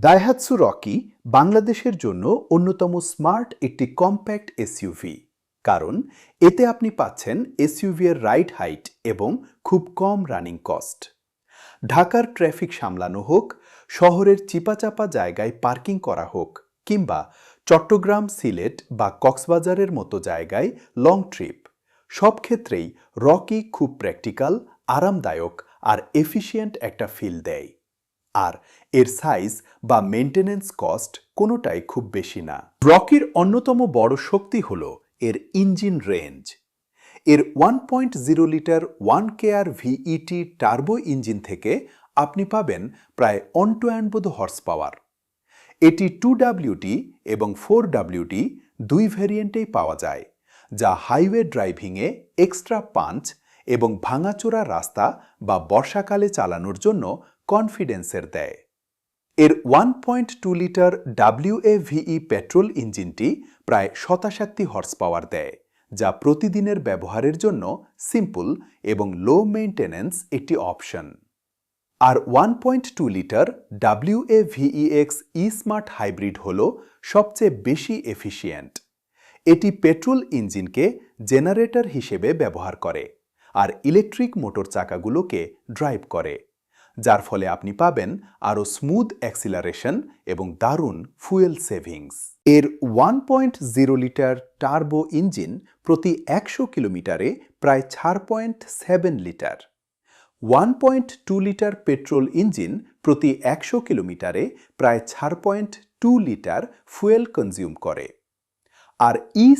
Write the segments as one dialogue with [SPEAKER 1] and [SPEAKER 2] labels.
[SPEAKER 1] দাইহাতসু Rocky বাংলাদেশের জন্য অন্যতম স্মার্ট একটি কম্প্যাক্ট এসইউভি, কারণ এতে আপনি পাচ্ছেন এসইউভি এর রাইড হাইট এবং খুব কম রানিং কস্ট। ঢাকার ট্রাফিক সামলানো হোক, শহরের চিপাচাপা জায়গায় পার্কিং করা হোক, কিংবা চট্টগ্রাম, সিলেট বা কক্সবাজারের মতো জায়গায় লং ট্রিপ, সব ক্ষেত্রেই রকি খুব প্র্যাকটিক্যাল, আরামদায়ক আর এফিশিয়েন্ট একটা ফিল দেয়। আর এর সাইজ বা মেইনটেনেন্স কস্ট কোনোটাই খুব বেশি না। রকির অন্যতম বড় শক্তি হল এর ইঞ্জিন রেঞ্জ। এর 1.0 litre 1KR VET turbo engine থেকে আপনি পাবেন প্রায় 192 হর্স পাওয়ার। এটি 2WD এবং 4WD দুই ভ্যারিয়েন্টেই পাওয়া যায়, যা হাইওয়ে ড্রাইভিংয়ে এক্সট্রা পাঞ্চ এবং ভাঙাচোরা রাস্তা বা বর্ষাকালে চালানোর জন্য কনফিডেন্সের দেয়। এর 1.2 লিটার WAVE পেট্রোল ইঞ্জিনটি প্রায় 67 হর্স পাওয়ার দেয়, যা প্রতিদিনের ব্যবহারের জন্য সিম্পল এবং লো মেইনটেনেন্স একটি অপশন। আর 1.2 লিটার WAVEX স্মার্ট হাইব্রিড হল সবচেয়ে বেশি এফিশিয়েন্ট। এটি পেট্রোল ইঞ্জিনকে জেনারেটর হিসেবে ব্যবহার করে আর ইলেকট্রিক মোটর চাকাগুলোকে ড্রাইভ করে, যার ফলে আপনি পাবেন আরও স্মুথ অ্যাক্সিলারেশন এবং দারুণ ফুয়েল সেভিংস। এর 1.0 লিটার টার্বো ইঞ্জিন প্রতি 100 কিলোমিটারে প্রায় 4.7 লিটার, 1.2 লিটার পেট্রোল ইঞ্জিন প্রতি 100 কিলোমিটারে প্রায় 4.2 লিটার ফুয়েল কনজিউম করে। আর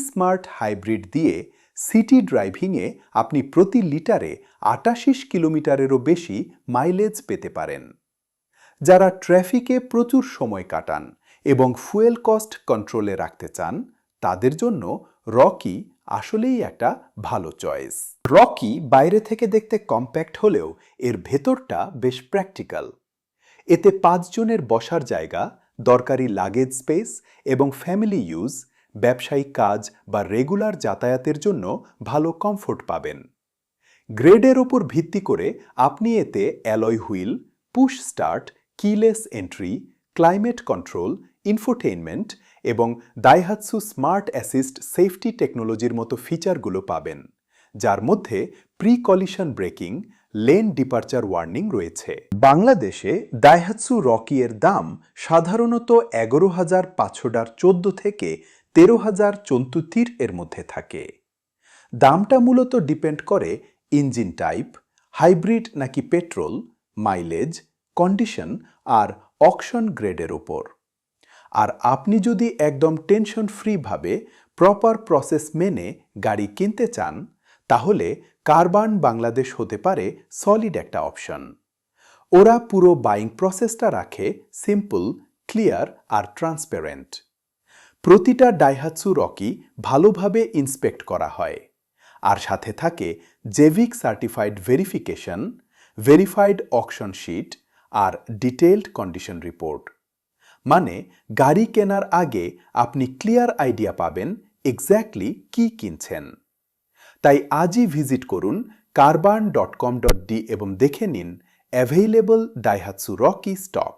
[SPEAKER 1] স্মার্ট হাইব্রিড দিয়ে সিটি ড্রাইভিংয়ে আপনি প্রতি লিটারে 88 কিলোমিটারেরও বেশি মাইলেজ পেতে পারেন। যারা ট্রাফিকে প্রচুর সময় কাটান এবং ফুয়েল কস্ট কন্ট্রোলে রাখতে চান, তাদের জন্য রকি আসলেই একটা ভালো চয়েস। রকি বাইরে থেকে দেখতে কম্প্যাক্ট হলেও এর ভেতরটা বেশ প্র্যাকটিক্যাল। এতে 5 জনের বসার জায়গা, দরকারি লাগেজ স্পেস এবং ফ্যামিলি ইউজ, ব্যবসায়িক কাজ বা রেগুলার যাতায়াতের জন্য ভালো কমফোর্ট পাবেন। গ্রেডের ওপর ভিত্তি করে আপনি এতে alloy wheel, push start, keyless entry, climate control, infotainment এবং দাইহাতসু স্মার্ট অ্যাসিস্ট সেফটি টেকনোলজির মতো ফিচারগুলো পাবেন, যার মধ্যে pre collision breaking, lane departure warning রয়েছে। বাংলাদেশে দাইহাতসু রকি এর দাম সাধারণত $11,514 থেকে $13,074 এর মধ্যে থাকে। দামটা মূলত ডিপেন্ড করে ইঞ্জিন টাইপ, হাইব্রিড নাকি পেট্রোল, মাইলেজ, কন্ডিশন আর অকশন গ্রেডের ওপর। আর আপনি যদি একদম টেনশন ফ্রি ভাবে প্রপার প্রসেস মেনে গাড়ি কিনতে চান, তাহলে কারবান বাংলাদেশ হতে পারে সলিড একটা অপশন। ওরা পুরো বাইং প্রসেসটা রাখে সিম্পল, ক্লিয়ার আর ট্রান্সপারেন্ট। প্রতিটা দাইহাতসু রকি ভালোভাবে ইন্সপেক্ট করা হয়, আর সাথে থাকে জেভিক certified verification, verified auction sheet আর ডিটেইলড কন্ডিশন রিপোর্ট। মানে গাড়ি কেনার আগে আপনি ক্লিয়ার আইডিয়া পাবেন এক্স্যাক্টলি কি কিনছেন। তাই আজই ভিজিট করুন কারবান.com.d এবং দেখে নিন অ্যাভেইলেবল দাইহাতসু রকি স্টক।